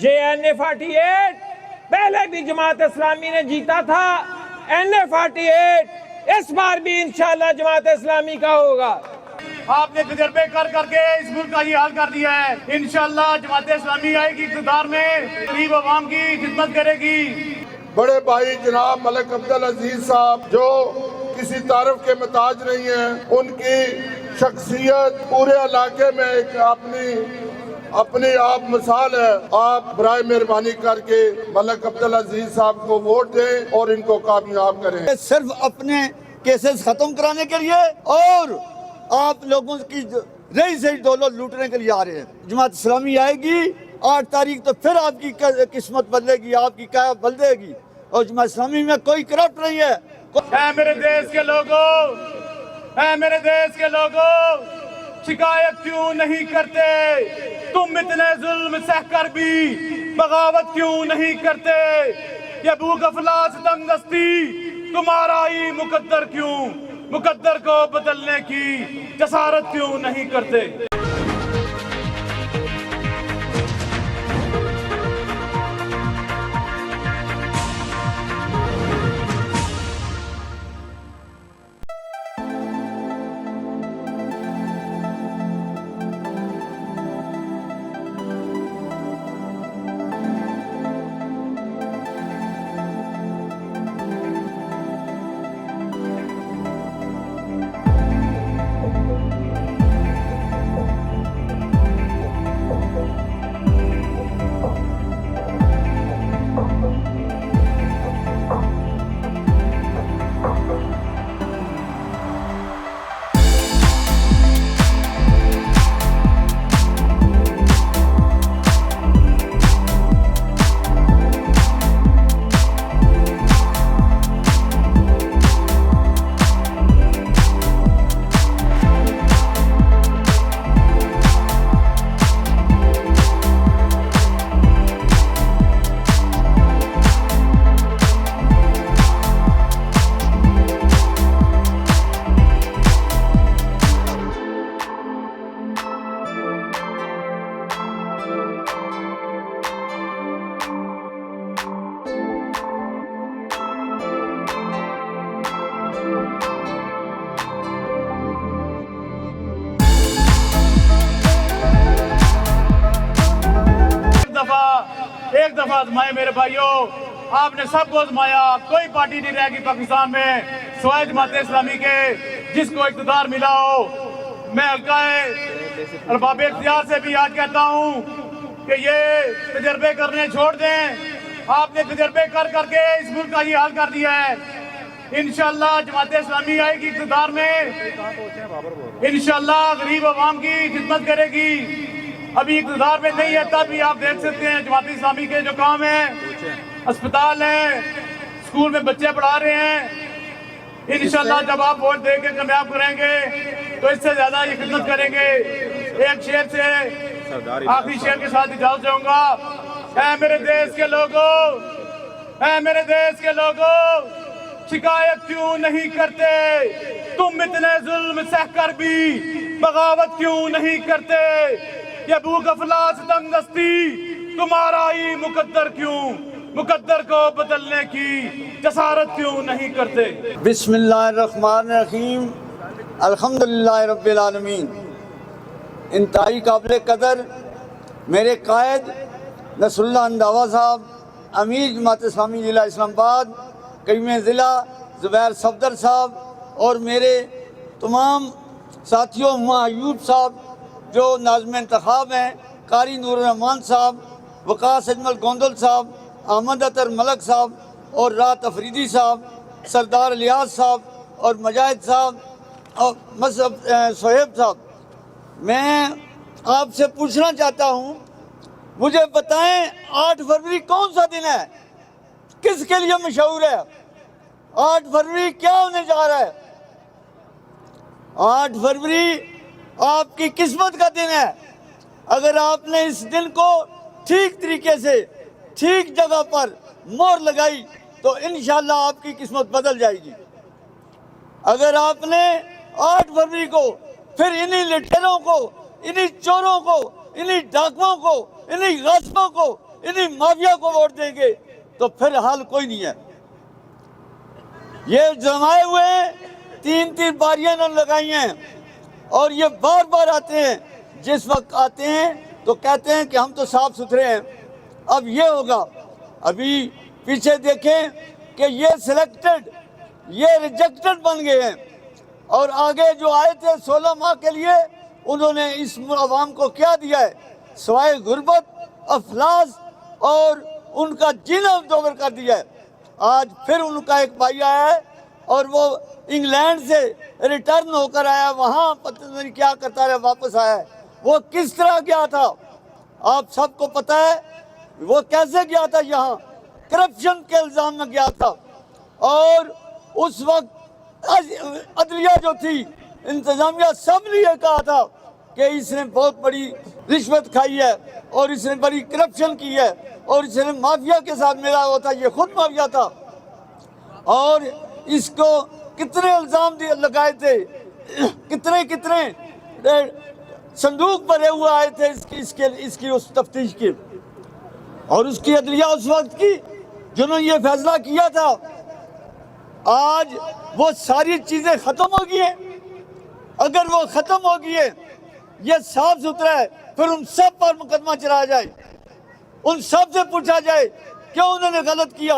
یہ NA48 پہلے بھی جماعت اسلامی نے جیتا تھا، NA48 اس بار بھی انشاءاللہ جماعت اسلامی کا ہوگا۔ آپ نے تجربے کر کے اس ملک کا یہ حال کر دیا ہے۔ انشاءاللہ جماعت اسلامی آئے گی اقتدار میں، غریب عوام کی خدمت کرے گی۔ بڑے بھائی جناب ملک عبدالعزیز صاحب جو کسی تعارف کے محتاج نہیں ہیں، ان کی شخصیت پورے علاقے میں ایک اپنی آپ مثال ہے۔ آپ برائے مہربانی کر کے ملک عبدالعزیز صاحب کو ووٹ دیں اور ان کو کامیاب کریں۔ صرف اپنے کیسز ختم کرانے کے لیے اور آپ لوگوں کی رہی سہی دولت لوٹنے کے لیے آ رہے ہیں۔ جماعت اسلامی آئے گی 8 تاریخ تو پھر آپ کی قسمت بدلے گی، آپ کی کیا بدلے گی، اور جماعت اسلامی میں کوئی کرپٹ نہیں ہے۔ اے میرے دیش کے لوگوں، اے میرے دیش کے لوگوں، شکایت کیوں نہیں کرتے؟ تم اتنے ظلم سہ کر بھی بغاوت کیوں نہیں کرتے؟ یہ بھوک افلاس تنگ دستی تمہارا ہی مقدر کیوں؟ مقدر کو بدلنے کی جسارت کیوں نہیں کرتے؟ ایک دفعہ آزمائے میرے بھائیوں، آپ نے سب کو آزمایا، کوئی پارٹی نہیں رہے گی پاکستان میں سوائے جماعت اسلامی کے جس کو اقتدار ملا ہو۔ میں حلقہ ارباب اختیار سے بھی آج کہتا ہوں کہ یہ تجربے کرنے چھوڑ دیں۔ آپ نے تجربے کر کے اس ملک کا یہ حال کر دیا ہے۔ انشاءاللہ جماعت اسلامی آئے گی اقتدار میں، انشاءاللہ غریب عوام کی خدمت کرے گی۔ ابھی اقتدار میں نہیں ہے تب بھی آپ دیکھ سکتے ہیں جماعت اسلامی کے جو کام ہیں، اسپتال ہیں، اسکول میں بچے پڑھا رہے ہیں۔ انشاءاللہ جب آپ ووٹ دے کے کامیاب کریں گے تو اس سے زیادہ یہ خدمت کریں گے۔ ایک شعر سے آخری شعر کے ساتھ اجازت دوں گا۔ اے میرے دیش کے لوگوں، اے میرے دیش کے لوگوں، شکایت کیوں نہیں کرتے؟ تم اتنے ظلم سہ کر بھی بغاوت کیوں نہیں کرتے؟ یہ بھوک افلاس تنگ دستی تمہارا ہی مقدر کیوں؟ مقدر کو بدلنے کی جسارت کیوں نہیں کرتے؟ بسم اللہ الرحمن الرحیم، الحمدللہ رب العالمین۔ انتہائی قابل قدر میرے قائد نصر اللہ انداوا صاحب، امیر جماعت اسلامی ضلع اسلام آباد، قیم ضلع زبیر صفدر صاحب، اور میرے تمام ساتھیوں ہما ایوب صاحب جو ناظم انتخاب ہیں، قاری نور الرحمان صاحب، وقاص اجمل گوندل صاحب، احمد اطہر ملک صاحب، اور رات افریدی صاحب، سردار الیاس صاحب، اور مجاہد صاحب، اور صہیب صاحب۔ میں آپ سے پوچھنا چاہتا ہوں، مجھے بتائیں 8 فروری کون سا دن ہے؟ کس کے لیے مشہور ہے؟ 8 فروری کیا ہونے جا رہا ہے؟ 8 فروری آپ کی قسمت کا دن ہے۔ اگر آپ نے اس دن کو ٹھیک طریقے سے ٹھیک جگہ پر مہر لگائی تو انشاءاللہ آپ کی قسمت بدل جائے گی۔ اگر آپ نے 8 فروری کو پھر انہی لٹیروں کو، انہی چوروں کو، انہی ڈاکوؤں کو، انہی غاصبوں کو انہیں مافیا کو ووٹ دیں گے تو پھر حال کوئی نہیں ہے۔ یہ جمائے ہوئے ہیں، 3 باریاں انہوں نے لگائی ہیں، اور یہ بار بار آتے ہیں، جس وقت آتے ہیں تو کہتے ہیں کہ ہم تو صاف ستھرے ہیں۔ اب یہ ہوگا، ابھی پیچھے دیکھیں کہ یہ سلیکٹڈ، یہ ریجیکٹڈ بن گئے ہیں، اور آگے جو آئے تھے 16 ماہ کے لیے، انہوں نے اس عوام کو کیا دیا ہے سوائے غربت، افلاس اور ان کا جینا دوبر کر دیا ہے۔ آج پھر ان کا ایک بھائی آیا ہے اور وہ انگلینڈ سے ریٹرن ہو کر آیا، وہاں پتہ نہیں کیا کرتا رہا، واپس آیا ہے۔ وہ کس طرح گیا تھا آپ سب کو پتہ ہے، وہ کیسے گیا تھا، یہاں کرپشن کے الزام میں گیا تھا، اور اس وقت عدلیہ جو تھی، انتظامیہ سب نے یہ کہا تھا کہ اس نے بہت بڑی رشوت کھائی ہے اور اس نے بڑی کرپشن کی ہے اور اس نے مافیا کے ساتھ ملا ہوا تھا، یہ خود مافیا تھا، اور اس کو کتنے الزام لگائے تھے، کتنے صندوق بھرے ہوئے آئے تھے اس کی اس تفتیش کی، اور اس کی عدلیہ اس وقت کی جنہوں نے یہ فیصلہ کیا تھا۔ آج وہ ساری چیزیں ختم ہو گئی ہیں۔ اگر وہ ختم ہو گئی ہے، یہ صاف ستھرا ہے، پھر ان سب پر مقدمہ چلایا جائے، ان سب سے پوچھا جائے کیوں انہوں نے غلط کیا۔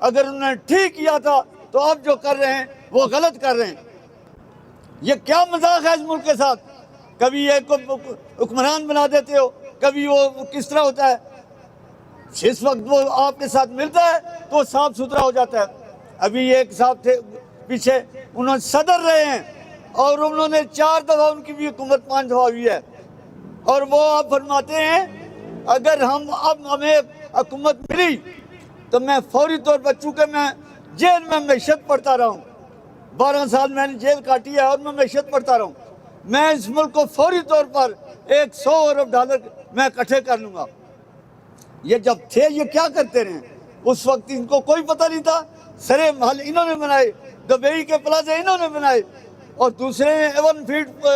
اگر انہوں نے ٹھیک کیا تھا تو اب جو کر رہے ہیں وہ غلط کر رہے ہیں۔ یہ کیا مذاق ہے اس ملک کے ساتھ؟ کبھی ایک کو حکمران بنا دیتے ہو، کبھی وہ کس طرح ہوتا ہے، جس وقت وہ آپ کے ساتھ ملتا ہے تو وہ صاف ستھرا ہو جاتا ہے۔ ابھی ایک صاحب تھے پیچھے، انہوں نے صدر رہے ہیں اور انہوں نے 4 دفعہ ان کی بھی حکومت 5 دفعہ ہوئی ہے، اور وہ آپ فرماتے ہیں اگر ہمیں حکومت ملی تو میں فوری طور پر، چونکہ میں جیل میں معیشت پڑھتا رہا ہوں، 12 سال میں نے جیل کاٹی ہے اور میں معیشت پڑھتا رہا ہوں، میں اس ملک کو فوری طور پر $100 ارب میں اکٹھے کر لوں گا۔ یہ جب تھے یہ کیا کرتے رہے؟ اس وقت ان کو کوئی پتہ نہیں تھا، سرے محل انہوں نے بنائے، دبئی کے پلازے انہوں نے بنائے، اور دوسرے 1 فیٹ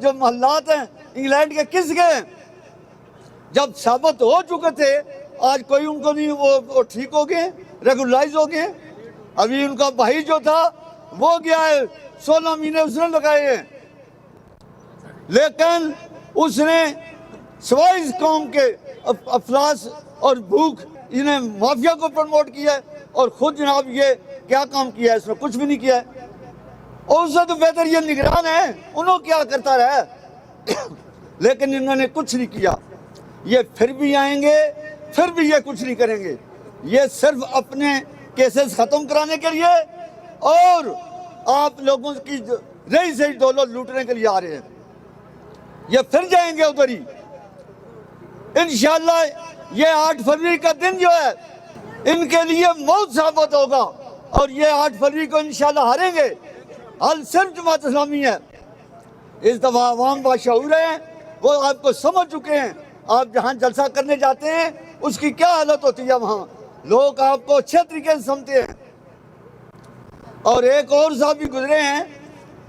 جو محلات ہیں انگلینڈ کے کس گئے ہیں؟ جب ثابت ہو چکے تھے، آج کوئی ان کو نہیں، وہ ٹھیک ہو گئے، ریگولائز ہو گئے۔ ابھی ان کا بھائی جو تھا وہ گیا ہے، 16 مہینے اس نے لگائے ہیں، لیکن اس نے سوائے اس قوم کے افلاس اور بھوک، انہیں مافیا کو پروموٹ کیا ہے، اور خود جناب یہ کیا کام کیا ہے؟ اس نے کچھ بھی نہیں کیا ہے، اور اس سے تو بہتر یہ نگران ہے، انہوں کیا کرتا رہا ہے، لیکن انہوں نے کچھ نہیں کیا۔ یہ پھر بھی آئیں گے، پھر بھی یہ کچھ نہیں کریں گے، یہ صرف اپنے کیسز ختم کرانے کے لیے اور آپ لوگوں کی رہی سہی دولت لوٹنے کے لیے آ رہے ہیں۔ یہ پھر جائیں گے ادھر ہی انشاءاللہ۔ یہ 8 فروری کا دن جو ہے ان کے لیے موت ثابت ہوگا، اور یہ 8 فروری کو انشاءاللہ ہاریں گے۔ حل صرف جماعت اسلامی ہے۔ اس دفعہ عوام باشعور ہیں، وہ آپ کو سمجھ چکے ہیں۔ آپ جہاں جلسہ کرنے جاتے ہیں اس کی کیا حالت ہوتی ہے، وہاں لوگ آپ کو اچھے طریقے سے سمجھتے ہیں۔ اور ایک اور صاحب بھی گزرے ہیں،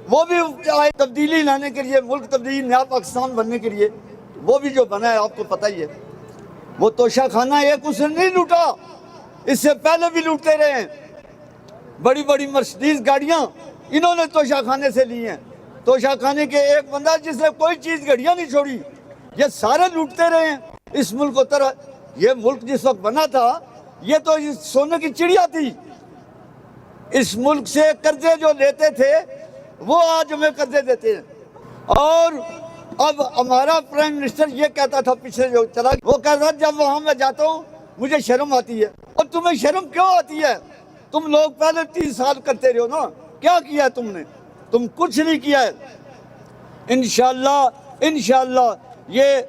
وہ بھی آئے تبدیلی لانے کے لیے، ملک تبدیلی، نیا پاکستان بننے کے لیے، وہ بھی جو بنا ہے آپ کو پتہ ہی ہے۔ وہ توشہ خانہ ایک اس نے نہیں لوٹا، اس سے پہلے بھی لوٹتے رہے ہیں۔ بڑی بڑی مرسڈیز گاڑیاں انہوں نے توشہ خانے سے لی ہیں۔ توشہ خانے کے ایک بندہ جس نے کوئی چیز گھڑیاں نہیں چھوڑی، یہ سارے لوٹتے رہے ہیں اس ملک کو۔ طرح یہ ملک جس وقت بنا تھا یہ تو سونے کی چڑیا تھی۔ اس ملک سے قرضے جو لیتے تھے وہ آج ہمیں قرضے دیتے ہیں، اور اب ہمارا پرائم منسٹر یہ کہتا تھا پچھلے جو چلا، وہ کہتا تھا جب وہاں میں جاتا ہوں مجھے شرم آتی ہے۔ اور تمہیں شرم کیوں آتی ہے؟ تم لوگ پہلے 30 سال کرتے رہے ہو نا، کیا کیا تم نے؟ تم کچھ نہیں کیا ہے۔ انشاءاللہ یہ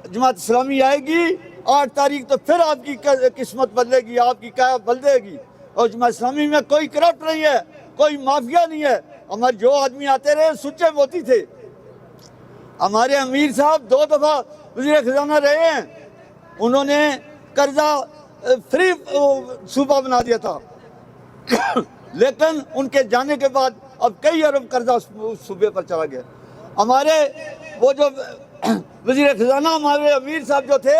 جماعت اسلامی آئے گی 8 تاریخ، تو پھر آپ کی قسمت بدلے گی، آپ کی قیادت بدلے گی۔ اور جماعت اسلامی میں کوئی کرپٹ نہیں ہے، کوئی مافیا نہیں ہے۔ ہمارے جو آدمی آتے رہے سچے موتی تھے۔ ہمارے امیر صاحب 2 دفعہ وزیر خزانہ رہے ہیں، انہوں نے قرضہ فری صوبہ بنا دیا تھا، لیکن ان کے جانے کے بعد اب کئی ارب قرضہ اس صوبے پر چلا گیا۔ ہمارے وہ جو وزیر خزانہ ہمارے امیر صاحب جو تھے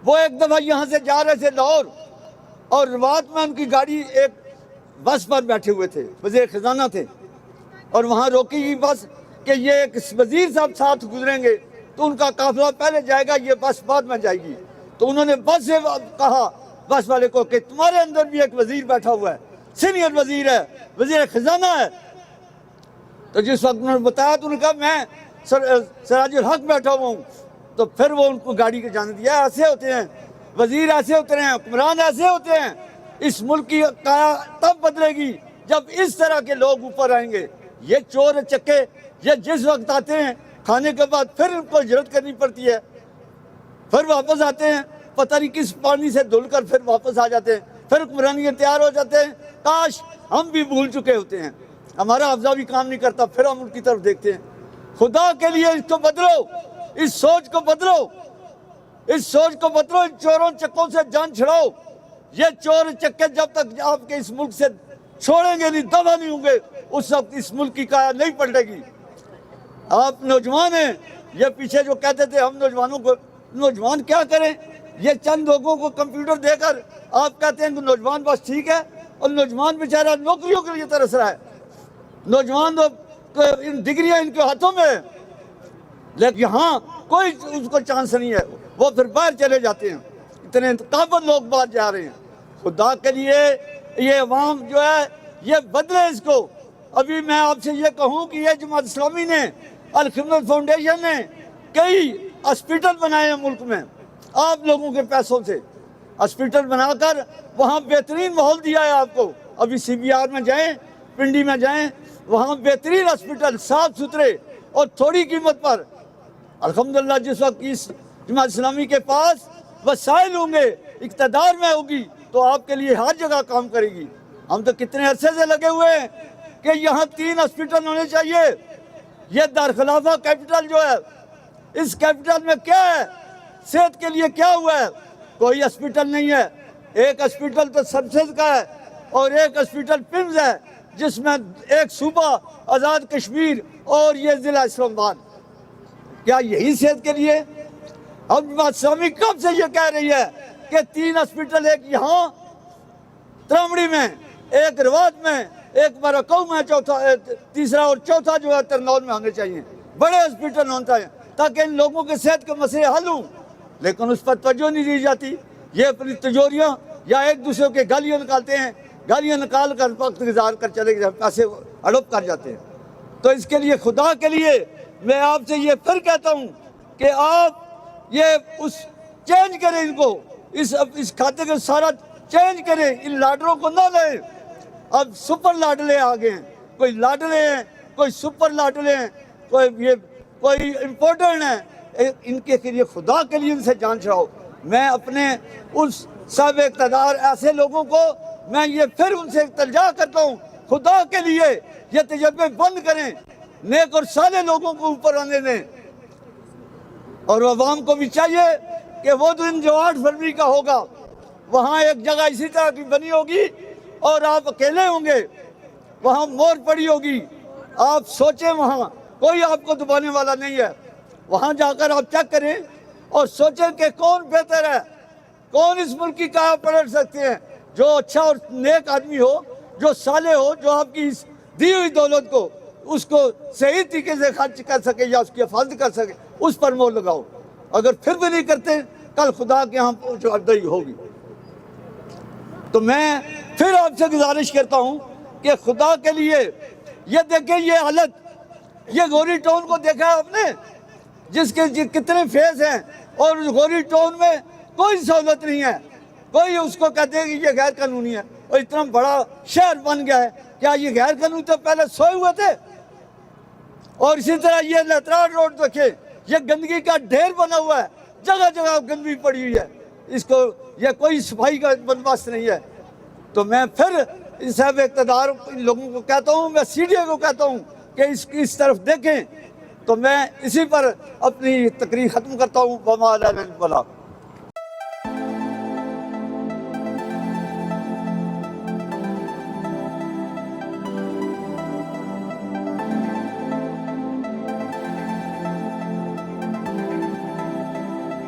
وہ ایک دفعہ یہاں سے جا رہے تھے لاہور، اور روات میں ان کی گاڑی ایک بس پر بیٹھے ہوئے تھے، وزیر خزانہ تھے، اور وہاں روکی گئی بس کہ یہ ایک وزیر صاحب ساتھ گزریں گے تو ان کا قافلہ پہلے جائے گا، یہ بس بعد میں جائے گی۔ تو انہوں نے بس سے کہا بس والے کو کہ تمہارے اندر بھی ایک وزیر بیٹھا ہوا ہے، سینئر وزیر ہے، وزیر خزانہ ہے۔ تو جس وقت انہوں نے بتایا تو انہوں نے کہا میں سراج الحق بیٹھا ہوا ہوں۔ تو پھر وہ ان کو گاڑی کے جانے دیا۔ ایسے ہوتے ہیں وزیر، ایسے ہوتے ہیں حکمران، ایسے ہوتے ہیں۔ اس ملک کی قیا تب بدلے گی جب اس طرح کے لوگ اوپر آئیں گے۔ یہ چور چکے یہ جس وقت آتے ہیں کھانے کے بعد پھر ان کو ہجرت کرنی پڑتی ہے، پھر واپس آتے ہیں، پتہ نہیں کس پانی سے دھل کر پھر واپس آ جاتے ہیں، پھر حکمرانی تیار ہو جاتے ہیں۔ کاش ہم بھی بھول چکے ہوتے ہیں، ہمارا حافظہ بھی کام نہیں کرتا، پھر ہم ان کی طرف دیکھتے ہیں۔ خدا کے لیے اس کو بدلو، اس سوچ کو بدلو، اس سوچ کو بدلو، ان چوروں چکوں سے جان چھڑاؤ۔ یہ چور چکے جب تک آپ کے اس ملک سے چھوڑیں گے نہیں، دبا نہیں ہوں گے، اس وقت اس ملک کی قیا نہیں پلٹے گی۔ آپ نوجوان ہیں، یہ پیچھے جو کہتے تھے ہم نوجوانوں کو، نوجوان کیا کریں؟ یہ چند لوگوں کو کمپیوٹر دے کر آپ کہتے ہیں کہ نوجوان بس ٹھیک ہے، اور نوجوان بیچارہ نوکریوں کے لیے ترس رہا ہے۔ نوجوان تو ڈگریاں ان کے ہاتھوں میں ہے، لیکن یہاں کوئی اس کو چانس نہیں ہے، وہ پھر باہر چلے جاتے ہیں۔ اتنے قابل لوگ باہر جا رہے ہیں۔ خدا کے لیے یہ عوام جو ہے یہ بدلے اس کو۔ ابھی میں آپ سے یہ کہوں کہ یہ جماعت اسلامی نے، الخدمت فاؤنڈیشن نے کئی ہاسپٹل بنائے ہیں ملک میں، آپ لوگوں کے پیسوں سے ہاسپٹل بنا کر وہاں بہترین ماحول دیا ہے آپ کو۔ ابھی سی بی آر میں جائیں، پنڈی میں جائیں، وہاں بہترین ہاسپٹل، صاف ستھرے اور تھوڑی قیمت پر۔ الحمدللہ جس وقت اس جماعت اسلامی کے پاس وسائل ہوں گے، اقتدار میں ہوگی، تو آپ کے لیے ہر جگہ کام کرے گی۔ ہم تو کتنے عرصے سے لگے ہوئے ہیں کہ یہاں 3 ہاسپٹل ہونے چاہیے۔ یہ دارخلافہ کیپٹل جو ہے، اس کیپٹل میں کیا ہے؟ صحت کے لیے کیا ہوا ہے؟ کوئی ہاسپٹل نہیں ہے۔ ایک ہاسپٹل تو سبسز کا ہے اور ایک ہاسپٹل پمز ہے، جس میں ایک صوبہ آزاد کشمیر اور یہ ضلع اسلام آباد۔ کیا یہی صحت کے لیے؟ اب جماعت اسلامی کب سے یہ کہہ رہی ہے کہ 3 ہاسپٹل، ایک یہاں ترامڑی میں، ایک روات میں، ایک مرکو میں، تیسرا اور چوتھا جو ہے ترنول میں ہونے چاہیے، بڑے ہاسپٹل ہونا چاہیے تاکہ ان لوگوں کے صحت کے مسئلے حل ہوں۔ لیکن اس پر توجہ نہیں دی جاتی۔ یہ اپنی تجوریاں یا ایک دوسرے کے گالیاں نکالتے ہیں، گالیاں نکال کر وقت گزار کر چلے گئے، پیسے ہڑپ کر جاتے ہیں۔ تو اس کے لیے خدا کے لیے میں آپ سے یہ پھر کہتا ہوں کہ آپ یہ اس چینج کریں، ان کو اس کھاتے کو سارا چینج کریں، ان لاڈلوں کو نہ لیں۔ اب سپر لاڈلے آ گئے ہیں، کوئی لاڈلے ہیں، کوئی سپر لاڈلے ہیں، کوئی امپورٹنٹ ہیں۔ ان کے لیے خدا کے لیے ان سے جان چھڑاؤ۔ میں اپنے اس صاحب اقتدار ایسے لوگوں کو میں یہ پھر ان سے التجا کرتا ہوں، خدا کے لیے یہ تجربے بند کریں، نیک اور صالح لوگوں کو اوپر آنے دیں۔ اور عوام کو بھی چاہیے کہ وہ دن جو 8 فروری کا ہوگا، وہاں ایک جگہ اسی طرح کی بنی ہوگی اور آپ اکیلے ہوں گے، وہاں مور پڑی ہوگی۔ آپ سوچیں، وہاں کوئی آپ کو دبانے والا نہیں ہے۔ وہاں جا کر آپ چیک کریں اور سوچیں کہ کون بہتر ہے، کون اس ملک کی قیا پلٹ سکتے ہیں، جو اچھا اور نیک آدمی ہو، جو صالح ہو، جو آپ کی اس دی ہوئی دولت کو اس کو صحیح طریقے سے خرچ کر سکے یا اس کی حفاظت کر سکے، اس پر مور لگاؤ۔ اگر پھر بھی نہیں کرتے، کل خدا کے ہاں جوابدہی ہوگی۔ تو میں پھر آپ سے گزارش کرتا ہوں کہ خدا کے لیے یہ دیکھیں، یہ حالت، یہ گوری ٹاؤن کو دیکھا ہے آپ نے، جس کے کتنے فیس ہیں، اور اس گوری ٹاؤن میں کوئی سہولت نہیں ہے۔ کوئی اس کو کہتے ہیں کہ یہ غیر قانونی ہے، اور اتنا بڑا شہر بن گیا ہے۔ کیا یہ غیر قانونی تو پہلے سوئے ہوئے تھے؟ اور اسی طرح یہ لتراڑ روڈ دیکھیں، یہ گندگی کا ڈھیر بنا ہوا ہے، جگہ جگہ گندگی پڑی ہوئی ہے، اس کو یہ کوئی صفائی کا بندوبست نہیں ہے۔ تو میں پھر صاحب اقتدار لوگوں کو کہتا ہوں، میں سی ڈی اے کو کہتا ہوں کہ اس طرف دیکھیں۔ تو میں اسی پر اپنی تقریر ختم کرتا ہوں۔ وما علینا الا البلاغ۔